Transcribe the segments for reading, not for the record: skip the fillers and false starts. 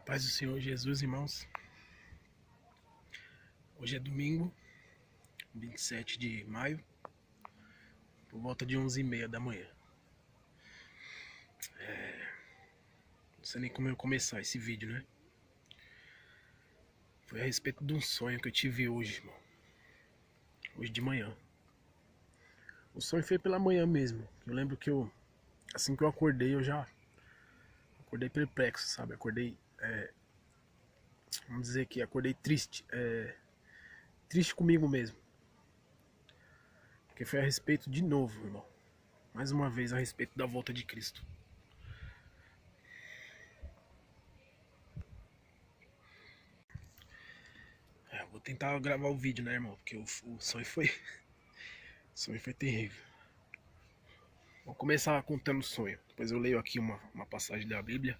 Paz do Senhor Jesus, irmãos. Hoje é domingo, 27 de maio, por volta de 11h30 da manhã. Não sei nem como eu começar esse vídeo, né? Foi a respeito de um sonho que eu tive hoje, irmão. Hoje de manhã. O sonho foi pela manhã mesmo. Eu lembro que assim que eu acordei, eu já acordei perplexo, sabe? Acordei, vamos dizer que acordei triste. Triste comigo mesmo. Porque foi a respeito de novo, irmão. Mais uma vez a respeito da volta de Cristo. Vou tentar gravar o vídeo, né, irmão? Porque o sonho foi. O sonho foi terrível. Vou começar contando o sonho. Depois eu leio aqui uma passagem da Bíblia.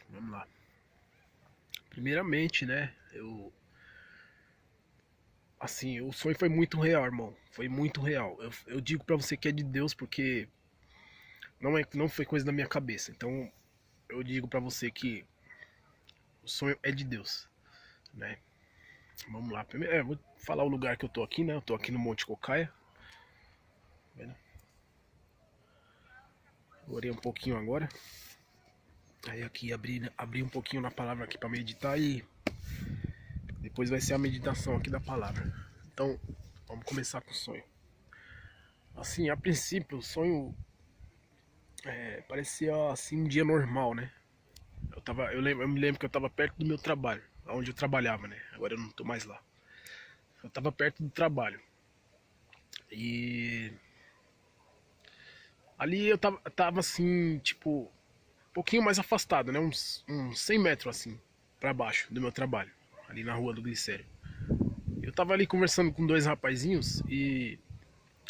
Vamos lá. Primeiramente, né? Assim, o sonho foi muito real, irmão. Foi muito real. Eu digo pra você que é de Deus porque não foi coisa da minha cabeça. Então, eu digo pra você que o sonho é de Deus, né? Vamos lá. Primeiro, vou falar o lugar que eu tô aqui, né? Eu tô aqui no Monte Cocaia. Tá vendo? Orei um pouquinho agora. Aí aqui abri um pouquinho na palavra aqui pra meditar e depois vai ser a meditação aqui da palavra. Então, vamos começar com o sonho. Assim, a princípio, o sonho parecia assim um dia normal, né? Eu me lembro que eu tava perto do meu trabalho, onde eu trabalhava, né? Agora eu não tô mais lá. Eu tava perto do trabalho. E ali eu tava assim, tipo, um pouquinho mais afastado, né? Uns 100 metros assim, pra baixo do meu trabalho, ali na rua do Glicério. Eu tava ali conversando com dois rapazinhos e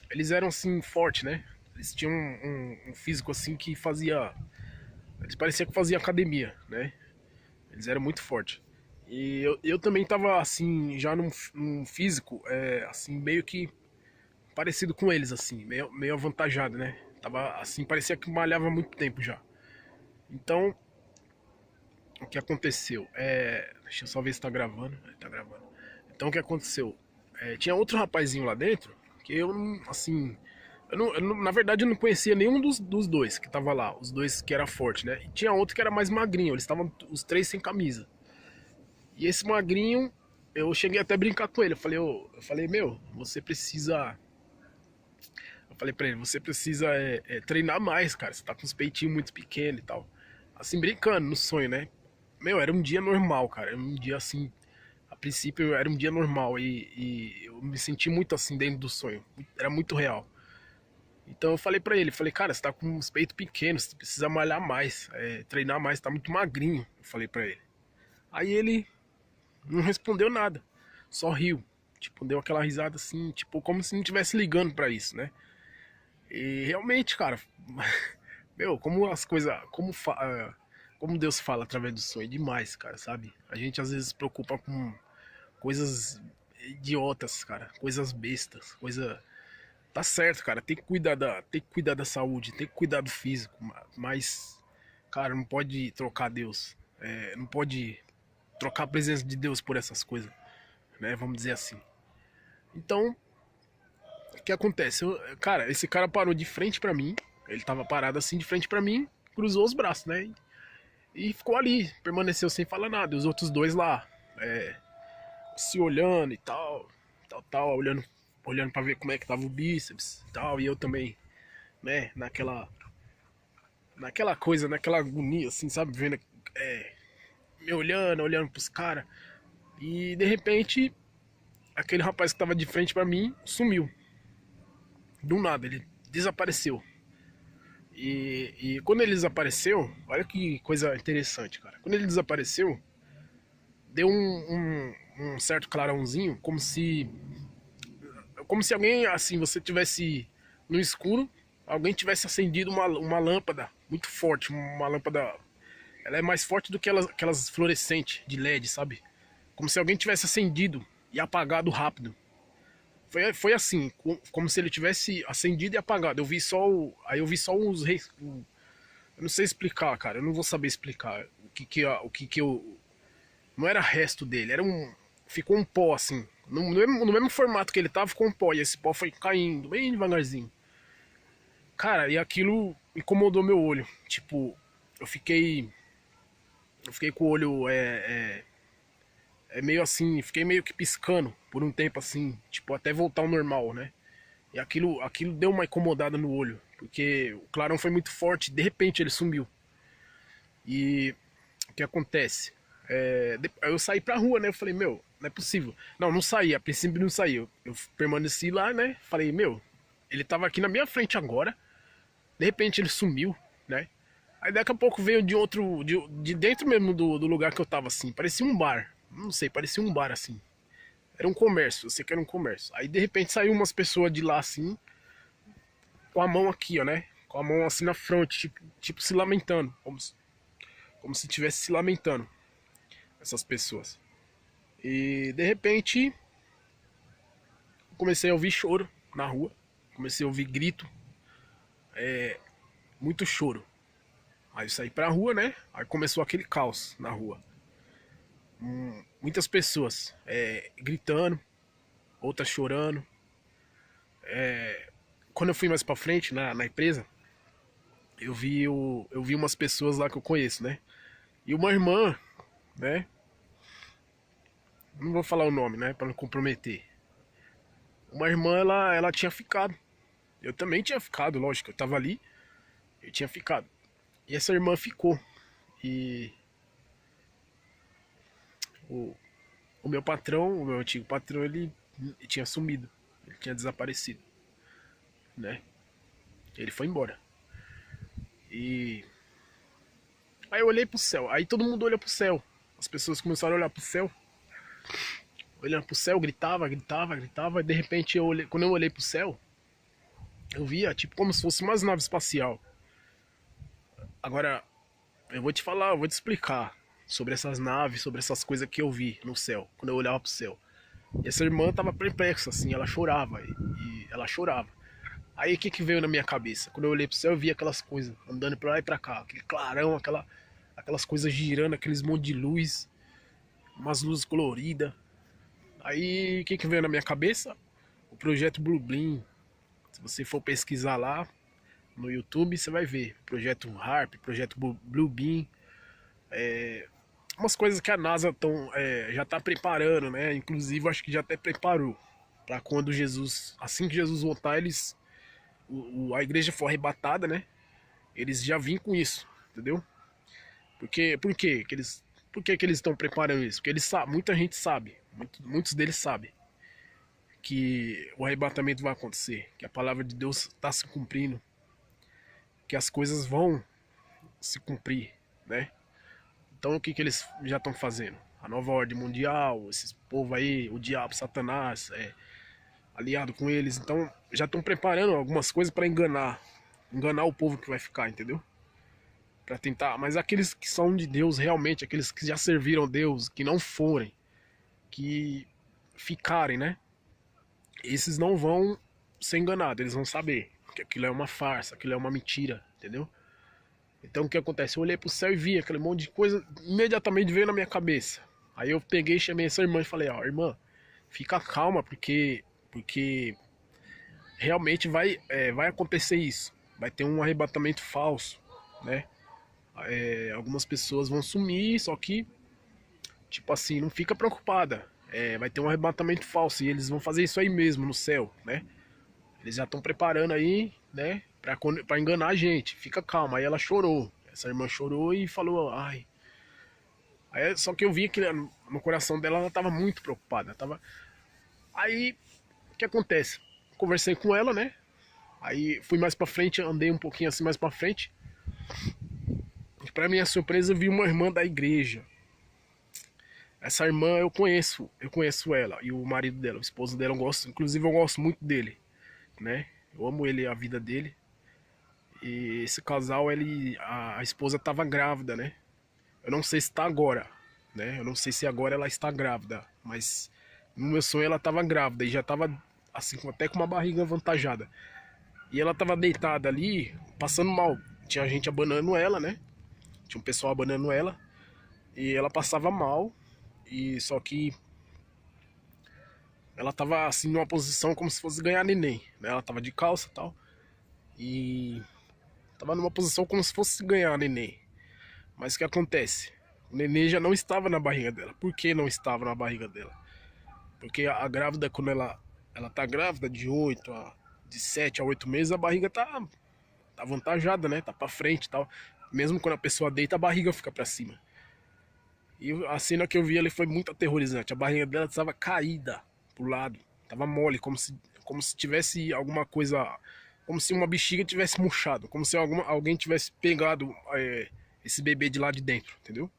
eles eram assim, fortes, né? Eles tinham um físico assim que fazia. Eles pareciam que faziam academia, né? Eles eram muito fortes. E eu também tava assim, já num físico, assim, meio que parecido com eles, assim, meio avantajado, né? Tava assim, parecia que malhava há muito tempo já. Então, o que aconteceu? Deixa eu só ver se tá gravando. Tá gravando. Então, o que aconteceu? Tinha outro rapazinho lá dentro que eu não, assim. Na verdade, eu não conhecia nenhum dos dois que tava lá. Os dois que era forte, né? E tinha outro que era mais magrinho. Eles estavam os três sem camisa. E esse magrinho, eu cheguei até a brincar com ele. Eu falei, meu, você precisa. Eu falei pra ele, você precisa treinar mais, cara. Você tá com os peitinhos muito pequenos e tal. Assim, brincando no sonho, né? Meu, era um dia normal, cara. Era um dia assim. A princípio era um dia normal e eu me senti muito assim dentro do sonho. Era muito real. Então eu falei pra ele, falei, cara, você tá com os peitos pequenos, você precisa malhar mais, treinar mais, tá muito magrinho. Eu falei pra ele. Aí ele não respondeu nada, só riu. Tipo, deu aquela risada assim, tipo, como se não estivesse ligando pra isso, né? E realmente, cara, meu, como as coisas, como Deus fala através do sonho, é demais, cara, sabe? A gente às vezes se preocupa com coisas idiotas, cara, coisas bestas, coisa. Tá certo, cara, tem que cuidar da saúde, tem que cuidar do físico, mas, cara, não pode trocar Deus, não pode trocar a presença de Deus por essas coisas, né? Vamos dizer assim. Então, o que acontece? Cara, esse cara parou de frente pra mim, ele tava parado assim de frente pra mim, cruzou os braços, né? E ficou ali, permaneceu sem falar nada. Os outros dois lá, se olhando e tal, olhando pra ver como é que tava o bíceps e tal, e eu também, né, naquela coisa, naquela agonia, assim, sabe, vendo, me olhando pros caras, e de repente, aquele rapaz que tava de frente pra mim sumiu, do nada, ele desapareceu. E quando ele desapareceu, olha que coisa interessante, cara. Quando ele desapareceu, deu um certo clarãozinho, como se alguém, assim, você tivesse no escuro, alguém tivesse acendido uma lâmpada muito forte, uma lâmpada. Ela é mais forte do que aquelas fluorescentes de LED, sabe? Como se alguém tivesse acendido e apagado rápido. Foi assim, como se ele tivesse acendido e apagado. Aí eu vi só Eu não sei explicar, cara. Eu não vou saber explicar o que que eu. Não era resto dele, era um. Ficou um pó assim. No mesmo formato que ele tava, ficou um pó. E esse pó foi caindo bem devagarzinho. Cara, e aquilo incomodou meu olho. Tipo, eu fiquei. Eu fiquei com o olho meio assim, fiquei meio que piscando por um tempo assim, tipo, até voltar ao normal, né? E aquilo deu uma incomodada no olho, porque o clarão foi muito forte, de repente ele sumiu. E o que acontece? Aí eu saí pra rua, né? Eu falei, meu, não é possível. Não, não saí, a princípio não saí. Eu permaneci lá, né? Falei, meu, ele tava aqui na minha frente agora, de repente ele sumiu, né? Aí daqui a pouco veio de outro, de dentro mesmo do lugar que eu tava assim, parecia um bar. Não sei, parecia um bar assim. Era um comércio, eu sei que era um comércio. Aí de repente saiu umas pessoas de lá assim, com a mão aqui, ó, né? Com a mão assim na fronte, tipo se lamentando. Como se estivesse se lamentando, essas pessoas. E de repente comecei a ouvir choro na rua. Comecei a ouvir grito, muito choro. Aí eu saí pra rua, né? Aí começou aquele caos na rua. Muitas pessoas gritando, outras chorando. Quando eu fui mais pra frente na empresa, eu vi umas pessoas lá que eu conheço, né? E uma irmã, né? Não vou falar o nome, né? Pra não comprometer. Uma irmã, ela tinha ficado. Eu também tinha ficado, lógico. Eu tava ali, eu tinha ficado. E essa irmã ficou. E o, o meu patrão, o meu antigo patrão, ele tinha sumido. Ele tinha desaparecido, né? Ele foi embora. E aí eu olhei pro céu. Aí todo mundo olha pro céu. As pessoas começaram a olhar pro céu. Olhando pro céu, gritava, gritava, gritava. E de repente, quando eu olhei pro céu, eu via tipo como se fosse uma nave espacial. Agora, eu vou te falar, eu vou te explicar sobre essas naves, sobre essas coisas que eu vi no céu, quando eu olhava pro céu. E essa irmã tava perplexa, assim, ela chorava. E ela chorava. Aí o que veio na minha cabeça? Quando eu olhei pro céu, eu vi aquelas coisas andando pra lá e pra cá. Aquele clarão, aquelas coisas girando, aqueles monte de luz, umas luzes coloridas. Aí o que veio na minha cabeça? O projeto Blue Beam. Se você for pesquisar lá no YouTube, você vai ver. Projeto HARP, projeto Blue Beam. Umas coisas que a NASA já está preparando, né? Inclusive, acho que já até preparou. Para quando Jesus, assim que Jesus voltar, a igreja for arrebatada, né? Eles já vêm com isso, entendeu? Por que que eles estão preparando isso? Porque eles sabem, muita gente sabe, muitos deles sabem que o arrebatamento vai acontecer, que a palavra de Deus está se cumprindo, que as coisas vão se cumprir, né? Então o que que eles já estão fazendo? A nova ordem mundial, esses povo aí, o diabo, Satanás, aliado com eles, então já estão preparando algumas coisas para enganar o povo que vai ficar, entendeu? Para tentar, mas aqueles que são de Deus realmente, aqueles que já serviram a Deus, que não forem, que ficarem, né? Esses não vão ser enganados, eles vão saber que aquilo é uma farsa, aquilo é uma mentira, entendeu? Então o que acontece? Eu olhei pro céu e vi aquele monte de coisa, imediatamente veio na minha cabeça. Aí eu peguei, chamei essa irmã e falei, ó, irmã, fica calma, porque realmente vai acontecer isso. Vai ter um arrebatamento falso, né? Algumas pessoas vão sumir, só que, tipo assim, não fica preocupada. Vai ter um arrebatamento falso e eles vão fazer isso aí mesmo no céu, né? Eles já estão preparando aí, né? Pra enganar a gente. Fica calma. Aí ela chorou. Essa irmã chorou e falou, ai. Aí, só que eu vi que no coração dela ela tava muito preocupada. Aí, o que acontece? Conversei com ela, né? Aí fui mais pra frente, andei um pouquinho assim mais pra frente. E pra minha surpresa, eu vi uma irmã da igreja. Essa irmã eu conheço ela e o marido dela, o esposo dela, inclusive eu gosto muito dele, né? Eu amo ele, a vida dele. E esse casal, a esposa estava grávida, né? Eu não sei se está agora, né? Eu não sei se agora ela está grávida, mas no meu sonho ela estava grávida e já estava assim, até com uma barriga avantajada. E ela estava deitada ali, passando mal, tinha gente abanando ela, né? Tinha um pessoal abanando ela. E ela passava mal. E só que ela tava assim numa posição como se fosse ganhar neném, né? Ela tava de calça e tal. E tava numa posição como se fosse ganhar neném. Mas o que acontece? O neném já não estava na barriga dela. Por que não estava na barriga dela? Porque a grávida, quando ela tá grávida de 7 a 8 meses, a barriga tá avantajada, né? Tá pra frente e tal. Mesmo quando a pessoa deita, a barriga fica pra cima. E a cena que eu vi ali foi muito aterrorizante. A barriga dela estava caída pro lado. Tava mole, como se tivesse alguma coisa. Como se uma bexiga tivesse murchado. Como se alguém tivesse pegado esse bebê de lá de dentro, entendeu?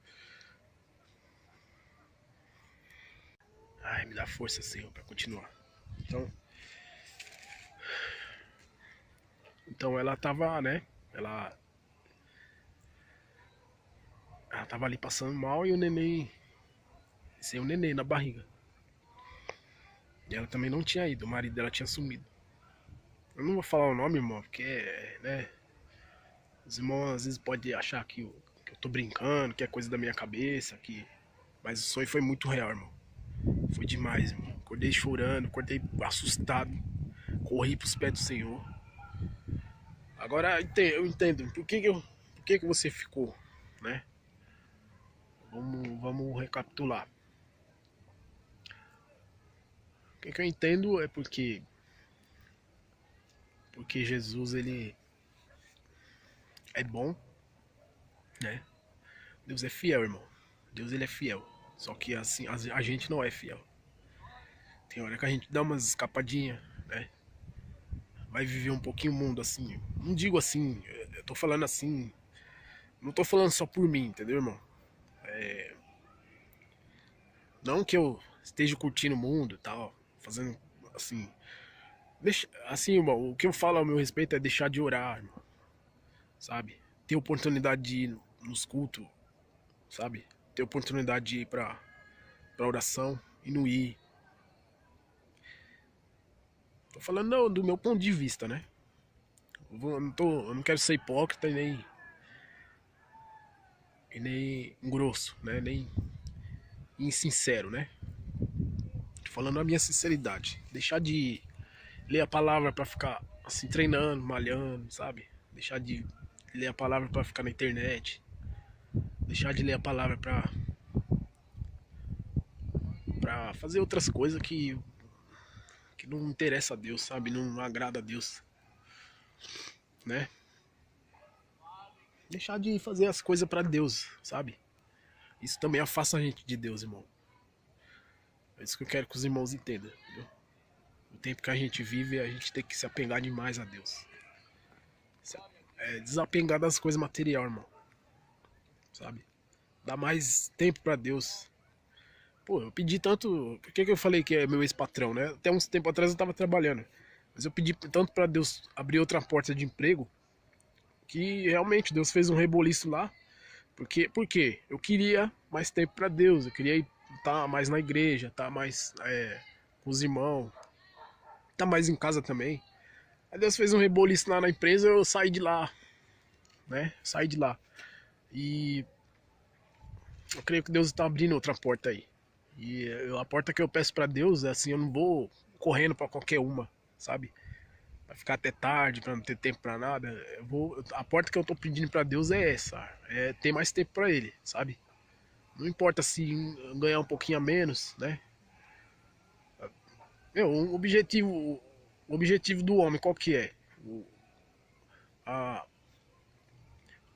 Ai, me dá força, Senhor, pra continuar. Então, então ela tava, né? Ela, ela tava ali passando mal e o neném. Sem o neném na barriga. E ela também não tinha ido, o marido dela tinha sumido. Eu não vou falar o nome, irmão, porque, né? Os irmãos às vezes podem achar que eu tô brincando, que é coisa da minha cabeça, mas o sonho foi muito real, irmão. Foi demais, irmão. Acordei chorando, acordei assustado, corri pros pés do Senhor. Agora eu entendo por que você ficou, né? Vamos recapitular. O que eu entendo é porque Jesus ele é bom, né? Deus é fiel, irmão. Deus ele é fiel. Só que assim a gente não é fiel. Tem hora que a gente dá umas escapadinhas, né? Vai viver um pouquinho o mundo assim. Não digo assim, eu tô falando assim. Não tô falando só por mim, entendeu, irmão? Não que eu esteja curtindo o mundo e tal, fazendo assim. Assim, irmão, o que eu falo ao meu respeito é deixar de orar, irmão, sabe? Ter oportunidade de ir nos cultos, sabe? Ter oportunidade de ir pra oração e não ir. Tô falando não, do meu ponto de vista, né? Eu não quero ser hipócrita e nem grosso, né? Nem insincero, né? Tô falando a minha sinceridade. Deixar de ler a palavra pra ficar assim treinando, malhando, sabe? Deixar de ler a palavra pra ficar na internet. Deixar de ler a palavra pra fazer outras coisas que não interessa a Deus, sabe? Não agrada a Deus, né? Deixar de fazer as coisas pra Deus, sabe? Isso também afasta a gente de Deus, irmão. É isso que eu quero que os irmãos entendam, entendeu? O tempo que a gente vive, a gente tem que se apegar demais a Deus. Desapegar das coisas materiais, irmão. Sabe? Dar mais tempo pra Deus. Pô, eu pedi tanto. Por que eu falei que é meu ex-patrão, né? Até uns tempo atrás eu tava trabalhando. Mas eu pedi tanto pra Deus abrir outra porta de emprego que realmente Deus fez um reboliço lá. Porque eu queria mais tempo pra Deus. Eu queria estar mais na igreja, estar mais com os irmãos, estar mais em casa também. Aí Deus fez um reboliço lá na empresa, eu saí de lá, né? Saí de lá. E eu creio que Deus está abrindo outra porta aí. E a porta que eu peço pra Deus é assim, eu não vou correndo pra qualquer uma, sabe? Vai ficar até tarde, pra não ter tempo pra nada. A porta que eu tô pedindo pra Deus é essa, é ter mais tempo pra Ele, sabe? Não importa se ganhar um pouquinho a menos, né? O objetivo do homem qual que é? A,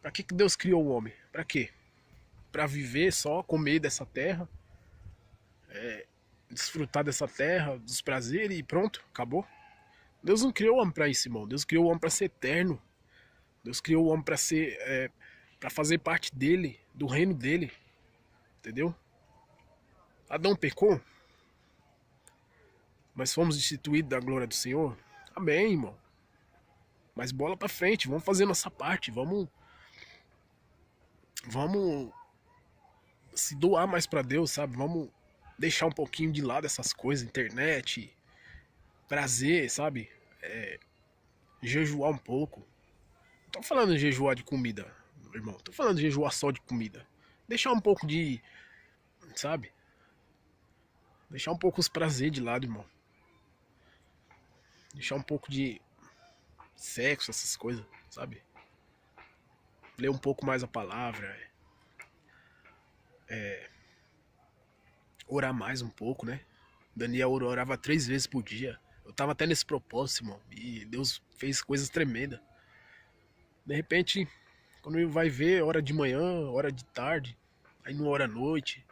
pra que Deus criou o homem? Pra quê? Pra viver só, comer dessa terra, desfrutar dessa terra, dos prazeres e pronto, acabou. Deus não criou o homem pra isso, irmão. Deus criou o homem pra ser eterno. Deus criou o homem pra ser, para fazer parte dele, do reino dele, entendeu? Adão pecou, mas fomos instituídos da glória do Senhor. Amém, irmão. Mas bola pra frente, vamos fazer nossa parte, vamos se doar mais pra Deus, sabe? Vamos deixar um pouquinho de lado essas coisas, internet, prazer, sabe? Jejuar um pouco, tô falando de jejuar de comida, irmão. Tô falando de jejuar só de comida. Deixar um pouco de, sabe? Deixar um pouco os prazeres de lado, irmão. Deixar um pouco de sexo, essas coisas, sabe? Ler um pouco mais a palavra. Orar mais um pouco, né? Daniel orava 3 vezes por dia. Eu tava até nesse propósito, irmão. E Deus fez coisas tremendas. De repente, quando vai ver, hora de manhã, hora de tarde, aí não ora à noite,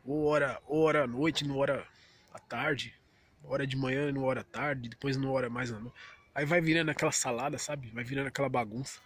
ou ora à noite, não ora à tarde, hora de manhã, não ora à tarde, depois não ora mais à noite. Aí vai virando aquela salada, sabe? Vai virando aquela bagunça.